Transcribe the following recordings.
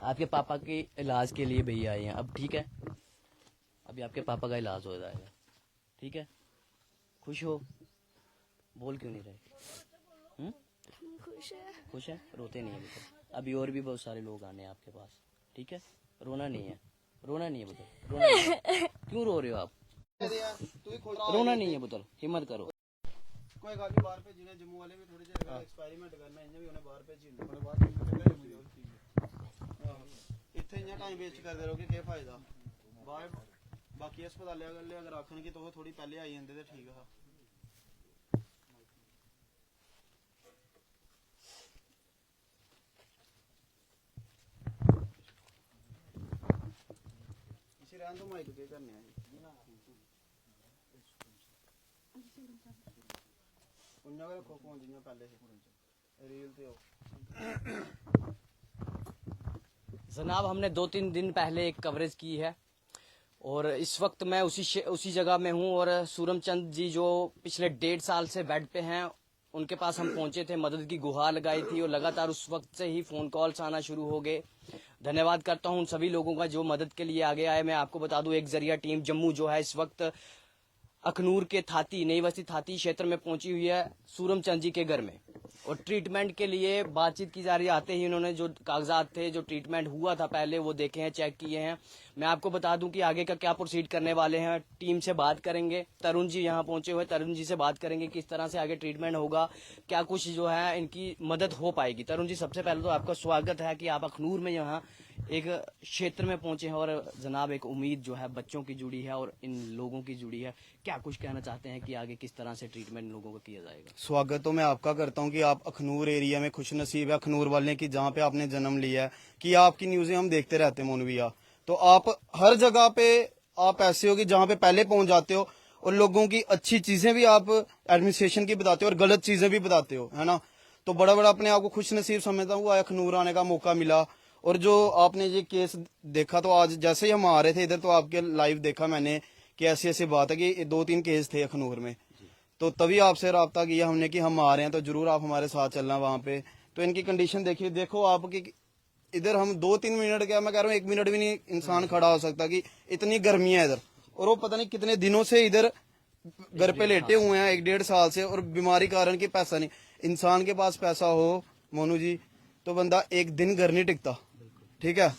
आपके पापा के इलाज के लिए भैया आए हैं। अब ठीक है, अभी आपके पापा का इलाज हो जाएगा, ठीक है? खुश हो? बोल क्यों नहीं रहे? खुश है। खुश है? रोते नहीं है बेटा। अभी और भी बहुत सारे लोग आने हैं आपके पास, ठीक है? रोना नहीं है, रोना नहीं है पुत्र, रोना नहीं है। क्यों रो रहे हो आप? रोना नहीं है पुत्र, हिम्मत करो। कोई गल नहीं, बाहर भेजने जम्मू वाले भी थोड़े जेर एक्सपेरिमेंट करना, इन्हें भी उन्हें बाहर भेजी थोड़े बाहर इत्थे इ'यां टाइम वेस्ट करदे रहोगे, केह् फायदा? बाहर बाकी अस्पतालें अगर आखन कि तुस थोड़ी पहले आई जंदे ते ठीक हा। इसी रहन तो माइक केह् करने आ उन्ना गै रक्खो फोन जियां पहले रील ते हो। जनाब, हमने 2-3 दिन पहले एक कवरेज की है और इस वक्त मैं उसी जगह में हूँ और सूरमचंद जी जो पिछले 1.5 साल से बेड पे हैं, उनके पास हम पहुंचे थे, मदद की गुहार लगाई थी और लगातार उस वक्त से ही फोन कॉल्स आना शुरू हो गए। धन्यवाद करता हूं उन सभी लोगों का जो मदद के लिए आगे आए। मैं आपको बता दूं, एक जरिया टीम जम्मू जो है इस वक्त अखनूर के थाती, नई बस्ती थाती क्षेत्र में पहुंची हुई है सूरमचंद जी के घर में और ट्रीटमेंट के लिए बातचीत की जा रही है। आते ही उन्होंने जो कागजात थे, जो ट्रीटमेंट हुआ था पहले, वो देखे हैं, चेक किए हैं। मैं आपको बता दूं कि आगे का क्या प्रोसीड करने वाले हैं, टीम से बात करेंगे। तरुण जी यहाँ पहुंचे हुए, तरुण जी से बात करेंगे किस तरह से आगे ट्रीटमेंट होगा, क्या कुछ जो है इनकी मदद हो पाएगी। तरुण जी, सबसे पहले तो आपका स्वागत है कि आप अखनूर में यहाँ एक क्षेत्र में पहुंचे हैं और जनाब एक उम्मीद जो है बच्चों की जुड़ी है और इन लोगों की जुड़ी है। क्या कुछ कहना चाहते हैं कि आगे किस तरह से ट्रीटमेंट लोगों को किया जाएगा? स्वागत तो मैं आपका करता हूं कि आप अखनूर एरिया में खुश नसीब है, अखनूर वाले की जहां पे आपने जन्म लिया है, कि आपकी न्यूज़ें हम देखते रहते हैं मोनू भैया। तो आप हर जगह पे आप ऐसे हो कि जहां पे पहले पहुंच जाते हो और लोगों की अच्छी चीजें भी आप एडमिनिस्ट्रेशन की बताते हो और गलत चीजें भी बताते हो, है ना। तो बड़ा बड़ा अपने आप को खुश नसीब समझता हूँ, अखनूर आने का मौका मिला। और जो आपने ये केस देखा, तो आज जैसे ही हम आ रहे थे इधर तो आपके लाइव देखा मैंने कि ऐसी ऐसी बात है कि 2-3 केस थे अखनूर में, तो तभी आपसे रब्ता किया हमने कि हम आ रहे हैं तो जरूर आप हमारे साथ चलना वहाँ पे। तो इनकी कंडीशन देखिए, देखो आपकी इधर हम 2-3 मिनट, क्या मैं कह रहा हूँ 1 मिनट भी नहीं इंसान खड़ा हो सकता कि इतनी गर्मी है इधर। और वो पता नहीं कितने दिनों से इधर घर पे लेटे हुए हैं, 1-1.5 साल से, और बीमारी कारण की पैसा नहीं। इंसान के पास पैसा हो मोनू जी तो बंदा एक दिन घर नहीं टिकता, ठीक है।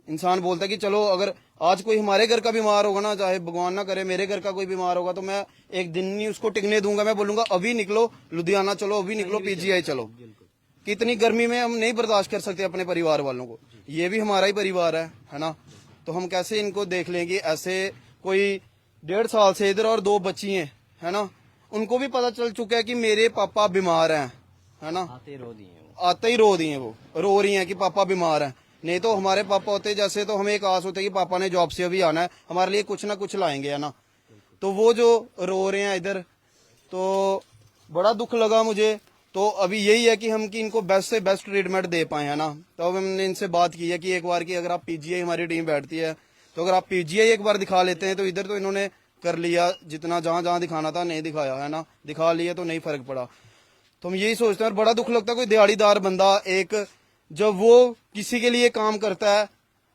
इंसान बोलता है कि चलो अगर आज कोई हमारे घर का बीमार होगा ना, चाहे भगवान ना करे मेरे घर का कोई बीमार होगा, तो मैं एक दिन नहीं उसको टिकने दूंगा। मैं बोलूंगा अभी निकलो लुधियाना चलो, अभी निकलो पीजीआई चलो। कितनी गर्मी में हम नहीं बर्दाश्त कर सकते अपने परिवार वालों को, ये भी हमारा ही परिवार है ना। तो हम कैसे इनको देख लेंगे? ऐसे कोई 1.5 साल से इधर और 2 बच्ची हैं, है ना, उनको भी पता चल चुका है कि मेरे पापा बीमार हैं, है ना। आते ही रो दिए वो रो रही हैं कि पापा बीमार हैं। नहीं तो हमारे पापा होते जैसे, तो हमें एक आस होती है कि पापा ने जॉब से अभी आना है, हमारे लिए कुछ ना कुछ लाएंगे, है ना। तो वो जो रो रहे हैं इधर, तो बड़ा दुख लगा मुझे। तो अभी यही है कि हम कि इनको बेस्ट से बेस्ट ट्रीटमेंट दे पाए, है ना। तो अब हमने इनसे बात की है कि एक बार की अगर आप पीजीआई, हमारी टीम बैठती है, तो अगर आप पीजीआई एक बार दिखा लेते हैं, तो इधर तो इन्होंने कर लिया जितना, जहां जहां दिखाना था नहीं दिखाया, है ना, दिखा लिया तो नहीं फर्क पड़ा। तो हम यही सोचते हैं और बड़ा दुख लगता है कोई दिहाड़ीदार बंदा, एक जब वो किसी के लिए काम करता है,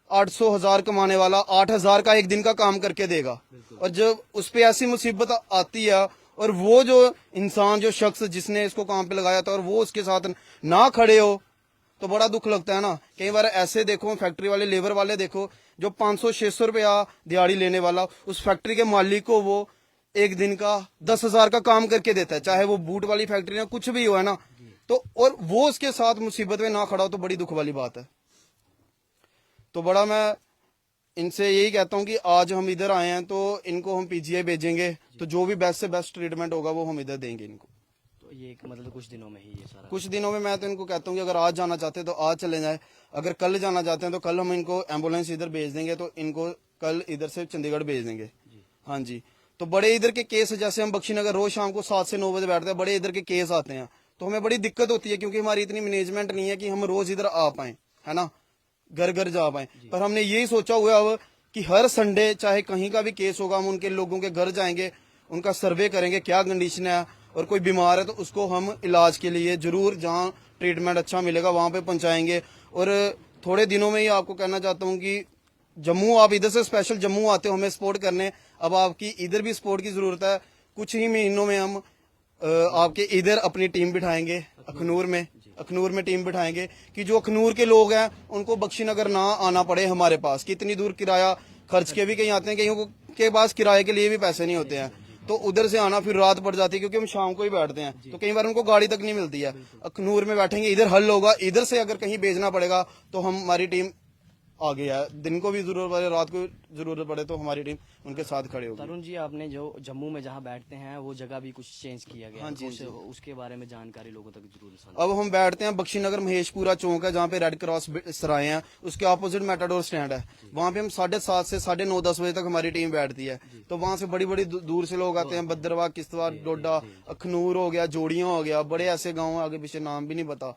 800,000 कमाने वाला 8,000 का एक दिन का काम करके देगा, और जब उस पे ऐसी मुसीबत आती है और वो जो इंसान, जो शख्स जिसने इसको काम पे लगाया था, और वो उसके साथ ना खड़े हो, तो बड़ा दुख लगता है ना। कई बार ऐसे देखो फैक्ट्री वाले, लेबर वाले देखो, जो 500-600 रुपया दिहाड़ी लेने वाला, उस फैक्ट्री के मालिक को वो एक दिन का 10,000 का काम करके देता है, चाहे वो बूट वाली फैक्ट्री ना कुछ भी हो, है ना। तो और वो उसके साथ मुसीबत में ना खड़ा हो, तो बड़ी दुख वाली बात है। तो बड़ा मैं इनसे यही कहता हूँ कि आज हम इधर आए हैं तो इनको हम पीजीआई भेजेंगे, तो जो भी बेस्ट से बेस्ट ट्रीटमेंट होगा वो हम इधर देंगे इनको। तो ये मतलब कुछ दिनों में ही ये सारा, कुछ दिनों में मैं तो इनको कहता हूँ कि अगर आज जाना चाहते हैं तो आज चले जाए, अगर कल जाना चाहते हैं तो कल हम इनको एम्बुलेंस इधर भेज देंगे, तो इनको कल इधर से चंडीगढ़ भेज देंगे। हाँ जी। तो बड़े इधर के केस, जैसे हम बख्शीनगर रोज शाम को 7 से 9 बजे बैठते हैं, बड़े इधर के केस आते हैं, तो हमें बड़ी दिक्कत होती है क्योंकि हमारी इतनी मैनेजमेंट नहीं है कि हम रोज इधर आ पाए, है ना, घर घर जा पाए। पर हमने यही सोचा हुआ अब कि हर संडे चाहे कहीं का भी केस होगा, हम उनके लोगों के घर जाएंगे, उनका सर्वे करेंगे क्या कंडीशन है, और कोई बीमार है तो उसको हम इलाज के लिए जरूर जहाँ ट्रीटमेंट अच्छा मिलेगा वहां पे पहुंचाएंगे। और थोड़े दिनों में ही आपको कहना चाहता हूँ कि जम्मू, आप इधर से स्पेशल जम्मू आते हो हमें सपोर्ट करने, अब आपकी इधर भी सपोर्ट की जरूरत है। कुछ ही महीनों में हम आपके इधर अपनी टीम बिठाएंगे अखनूर में टीम बिठाएंगे कि जो अखनूर के लोग हैं उनको बख्शीनगर ना आना पड़े हमारे पास, कि इतनी दूर किराया खर्च के भी कहीं आते हैं, कहीं के पास किराए के लिए भी पैसे नहीं होते हैं, तो उधर से आना फिर रात पड़ जाती है, क्योंकि हम शाम को ही बैठते हैं तो कई बार उनको गाड़ी तक नहीं मिलती है। अखनूर में बैठेंगे, इधर हल होगा, इधर से अगर कहीं भेजना पड़ेगा तो हमारी टीम आगे है, दिन को भी जरूरत पड़े रात को जरूरत पड़े तो हमारी टीम उनके साथ खड़े होगी। तरुण जी, आपने जो जम्मू में जहाँ बैठते हैं वो जगह भी कुछ चेंज किया गया है, उसके बारे में जानकारी लोगों तक जरूर समझाएं। अब हम बैठते हैं बख्शीनगर महेशपुरा चौक है जहाँ पे रेड क्रॉस सराय है, उसके ऑपोजिट मेटाडोर स्टैंड है, वहाँ पे हम 7:30 से 9:30 10 बजे तक हमारी टीम बैठती है। तो वहाँ से बड़ी बड़ी दूर से लोग आते हैं, भद्रवाह, किश्तवाड़, डोडा, अखनूर हो गया, जोड़ियां हो गया, बड़े ऐसे गाँव आगे पीछे नाम भी नहीं पता,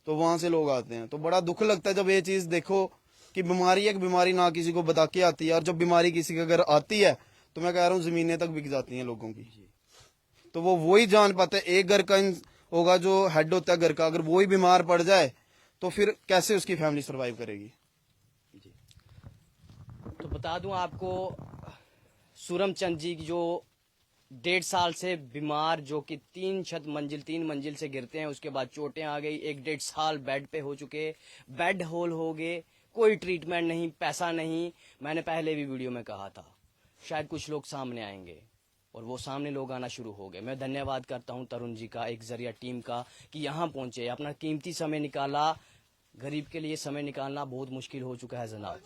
तो वहां से लोग आते हैं। तो बड़ा दुख लगता है जब ये चीज देखो कि बीमारी एक बीमारी ना किसी को बता के आती है, और जब बीमारी किसी के अगर आती है तो मैं कह रहा हूँ जमीनें तक बिक जाती हैं लोगों की। तो वो वही जान पाते हैं, एक घर का होगा जो हेड होता है घर का, अगर वो ही बीमार पड़ जाए तो फिर कैसे उसकी फैमिली सर्वाइव करेगी। तो बता दूं आपको, सूरमचंद जी जो 1.5 साल से बीमार, जो कि 3 मंजिल से गिरते हैं, उसके बाद चोटें आ गई, 1.5 साल बेड पे हो चुके, बेड होल हो गए, कोई ट्रीटमेंट नहीं, पैसा नहीं। मैंने पहले भी वीडियो में कहा था शायद कुछ लोग सामने आएंगे, और वो सामने लोग आना शुरू हो गए। मैं धन्यवाद करता हूं तरुण जी का, एक जरिया टीम का, कि यहाँ पहुंचे, अपना कीमती समय निकाला। गरीब के लिए समय निकालना बहुत मुश्किल हो चुका है जनाब।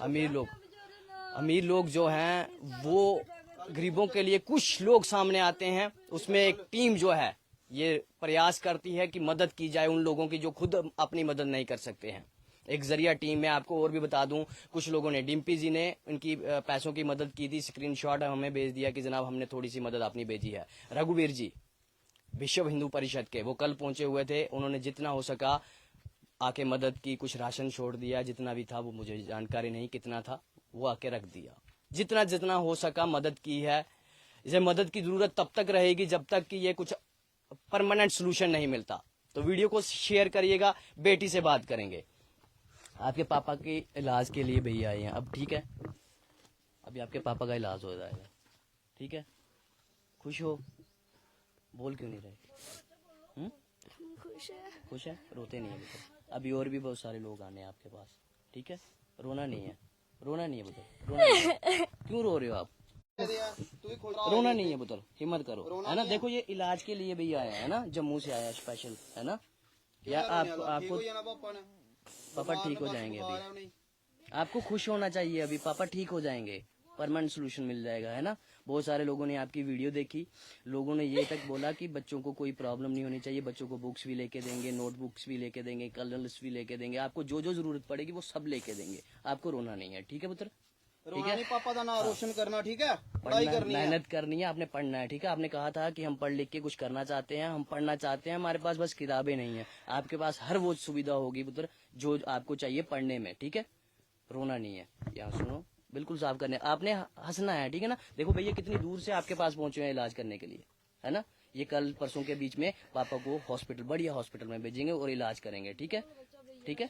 अमीर लोग जो हैं वो गरीबों के लिए, कुछ लोग सामने आते हैं, उसमें एक टीम जो है ये प्रयास करती है कि मदद की जाए उन लोगों की जो खुद अपनी मदद नहीं कर सकते हैं। एक जरिया टीम में आपको और भी बता दूं, कुछ लोगों ने, डिम्पी जी ने उनकी पैसों की मदद की थी, स्क्रीनशॉट हमें भेज दिया कि जनाब हमने थोड़ी सी मदद अपनी भेजी है। रघुवीर जी विश्व हिंदू परिषद के, वो कल पहुंचे हुए थे, उन्होंने जितना हो सका आके मदद की, कुछ राशन छोड़ दिया, जितना भी था वो मुझे जानकारी नहीं कितना था, वो आके रख दिया, जितना जितना हो सका मदद की है। इसे मदद की जरूरत तब तक रहेगी जब तक कि ये कुछ परमानेंट सोल्यूशन नहीं मिलता। तो वीडियो को शेयर करिएगा। बेटी से बात करेंगे। आपके पापा के इलाज के लिए भैया आए हैं, अब ठीक है? अभी आपके पापा का इलाज हो जाएगा, ठीक है? खुश हो? बोल क्यों नहीं रहे? खुश है? रोते नहीं है बेटा। अभी और भी बहुत सारे लोग आने हैं आपके पास, ठीक है? रोना नहीं है बेटा। क्यों रो रहे हो आप? रोना नहीं है पुत्र, हिम्मत करो, है ना? देखो ये इलाज के लिए भैया आया है ना, जम्मू से आया स्पेशल, है ना? या आपको पापा ठीक हो जाएंगे अभी, आपको खुश होना चाहिए, अभी पापा ठीक हो जाएंगे, परमानेंट सोल्यूशन मिल जाएगा, है ना? बहुत सारे लोगों ने आपकी वीडियो देखी, लोगों ने ये तक बोला कि बच्चों को कोई प्रॉब्लम नहीं होनी चाहिए, बच्चों को बुक्स भी लेके देंगे, नोटबुक्स भी लेके देंगे, कलर्स भी लेके देंगे, आपको जो जो जरूरत पड़ेगी वो सब लेके देंगे, आपको रोना नहीं है, ठीक है पुत्र? ठीक है, पापा का नाम रोशन करना, ठीक है? पढ़ाई करनी है, मेहनत करनी है, आपने पढ़ना है, ठीक है? आपने कहा था कि हम पढ़ लिख के कुछ करना चाहते हैं, हम पढ़ना चाहते हैं, हमारे पास बस किताबें नहीं है, आपके पास हर वो सुविधा होगी पुत्र जो आपको चाहिए पढ़ने में, ठीक है? रोना नहीं है, यहाँ सुनो, बिल्कुल साफ करने, आपने हंसना है, ठीक है ना? देखो भैया कितनी दूर से आपके पास पहुंचे हैं इलाज करने के लिए, है ना? ये कल परसों के बीच में पापा को हॉस्पिटल, बढ़िया हॉस्पिटल में भेजेंगे और इलाज करेंगे, ठीक है? ठीक है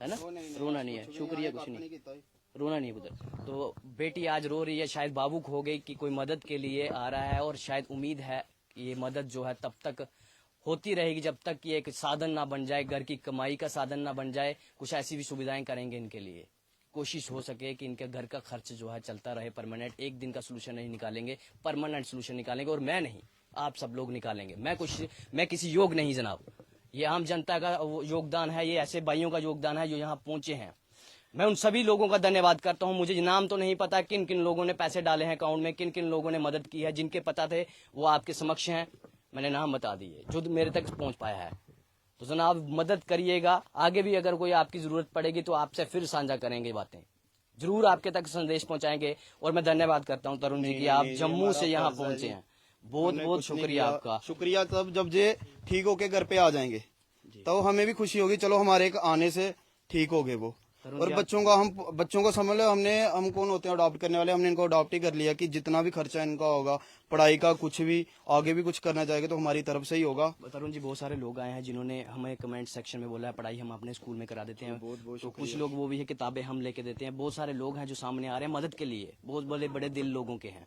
ना? रोना नहीं है, शुक्रिया, कुछ नहीं, रोना नहीं पुत्र। तो बेटी आज रो रही है, शायद भावुक हो गई कि कोई मदद के लिए आ रहा है, और शायद उम्मीद है कि ये मदद जो है तब तक होती रहेगी जब तक कि एक साधन ना बन जाए, घर की कमाई का साधन ना बन जाए। कुछ ऐसी भी सुविधाएं करेंगे इनके लिए, कोशिश हो सके कि इनके घर का खर्च जो है चलता रहे परमानेंट। एक दिन का सोल्यूशन नहीं निकालेंगे, परमानेंट सोल्यूशन निकालेंगे, और मैं नहीं, आप सब लोग निकालेंगे। मैं किसी योग नहीं जनाब, ये आम जनता का योगदान है, ये ऐसे भाइयों का योगदान है जो यहाँ पहुंचे हैं। मैं उन सभी लोगों का धन्यवाद करता हूं। मुझे नाम तो नहीं पता किन किन लोगों ने पैसे डाले हैं अकाउंट में, किन किन लोगों ने मदद की है, जिनके पता थे वो आपके समक्ष हैं, मैंने नाम बता दिए जो मेरे तक पहुंच पाया है। तो जनाब मदद करिएगा, आगे भी अगर कोई आपकी जरूरत पड़ेगी तो आपसे फिर साझा करेंगे बातें, जरूर आपके तक संदेश पहुंचाएंगे। और मैं धन्यवाद करता हूं तरुण जी की, आप जम्मू से यहाँ पहुंचे हैं, बहुत बहुत शुक्रिया आपका। शुक्रिया। तब जब ये ठीक होके घर पे आ जाएंगे तो हमें भी खुशी होगी, चलो हमारे एक आने से ठीक हो गए वो। और बच्चों को समझ लो, हम कौन होते हैं अडॉप्ट करने वाले, हमने इनको अडॉप्ट ही कर लिया कि जितना भी खर्चा इनका होगा पढ़ाई का, कुछ भी आगे भी कुछ करना चाहेगा तो हमारी तरफ से ही होगा। तरुण जी, बहुत सारे लोग आए हैं जिन्होंने हमें कमेंट सेक्शन में बोला है पढ़ाई हम अपने स्कूल में करा देते हैं, तो कुछ लोग वो भी है किताबें हम लेके देते हैं। बहुत सारे लोग हैं जो सामने आ रहे हैं मदद के लिए, बहुत बड़े बड़े दिल लोगों के हैं।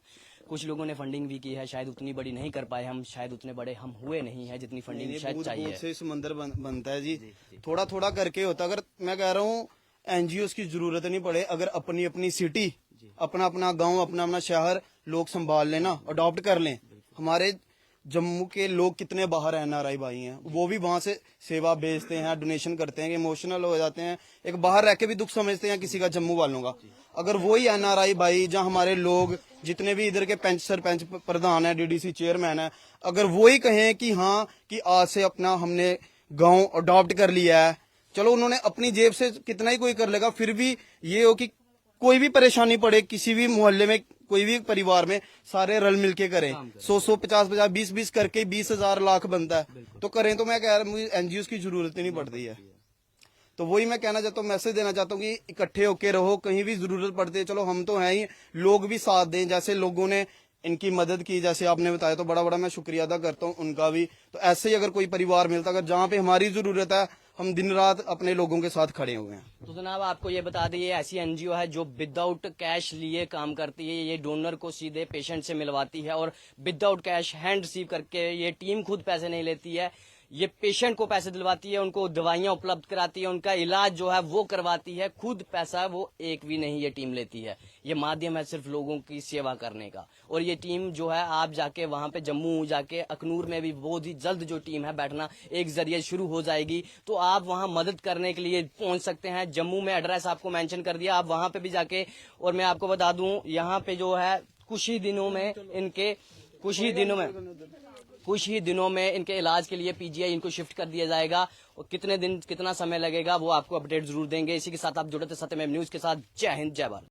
कुछ लोगों ने फंडिंग भी की है, शायद उतनी बड़ी नहीं कर पाए हम, शायद उतने बड़े हम हुए नहीं है जितनी फंडिंग शायद चाहिए। से समंदर बनता है जी, थोड़ा थोड़ा करके होता। अगर मैं कह रहा हूँ एनजीओ की जरूरत नहीं पड़े, अगर अपनी अपनी सिटी, अपना अपना गांव, अपना अपना शहर लोग संभाल लेना, अडॉप्ट कर लें। हमारे जम्मू के लोग कितने बाहर एनआरआई भाई हैं, वो भी वहां से सेवा भेजते हैं, डोनेशन करते हैं, इमोशनल हो जाते हैं, एक बाहर रह के भी दुख समझते हैं किसी का, जम्मू वालों का। अगर वही एनआरआई भाई, जहां हमारे लोग जितने भी इधर के पंच सरपंच प्रधान है, डीडीसी चेयरमैन है, अगर वही कहें कि हाँ कि आज से अपना हमने गांव अडॉप्ट कर लिया है, चलो उन्होंने अपनी जेब से कितना ही कोई कर लेगा, फिर भी ये हो कि कोई भी परेशानी पड़े किसी भी मोहल्ले में, कोई भी परिवार में, सारे रल मिलके करें, 100-100, 50-50, 20-20 करके 20,000 लाख बनता है तो करें। तो मैं कह रहा हूँ मुझे एनजीओ की जरूरत ही नहीं पड़ती है। तो वही मैं कहना चाहता हूँ, मैसेज देना चाहता हूँ कि इकट्ठे होके रहो, कहीं भी जरूरत पड़ती है, चलो हम तो हैं ही, लोग भी साथ दें। जैसे लोगों ने इनकी मदद की, जैसे आपने बताया, तो बड़ा बड़ा मैं शुक्रिया अदा करता हूँ उनका भी। तो ऐसे ही अगर कोई परिवार मिलता, अगर जहाँ पे हमारी जरूरत है, हम दिन रात अपने लोगों के साथ खड़े हुए हैं। तो जनाब आपको ये बता दें, ये ऐसी एनजीओ है जो विदाउट कैश लिए काम करती है। ये डोनर को सीधे पेशेंट से मिलवाती है और विदाउट कैश हैंड रिसीव करके, ये टीम खुद पैसे नहीं लेती है, ये पेशेंट को पैसे दिलवाती है, उनको दवाइयां उपलब्ध कराती है, उनका इलाज जो है वो करवाती है, खुद पैसा वो एक भी नहीं ये टीम लेती है। ये माध्यम है सिर्फ लोगों की सेवा करने का। और ये टीम जो है, आप जाके वहां पे जम्मू जाके, अखनूर में भी बहुत ही जल्द जो टीम है बैठना एक जरिए शुरू हो जाएगी, तो आप वहां मदद करने के लिए पहुंच सकते हैं। जम्मू में एड्रेस आपको मेंशन कर दिया, आप वहां पे भी जाके, और मैं आपको बता दूं यहाँ पे जो है कुछ ही दिनों में इनके इलाज के लिए पीजीआई इनको शिफ्ट कर दिया जाएगा। और कितने दिन कितना समय लगेगा वो आपको अपडेट जरूर देंगे। इसी के साथ आप जुड़े थे सत्यमेव न्यूज के साथ। जय हिंद, जय भारत।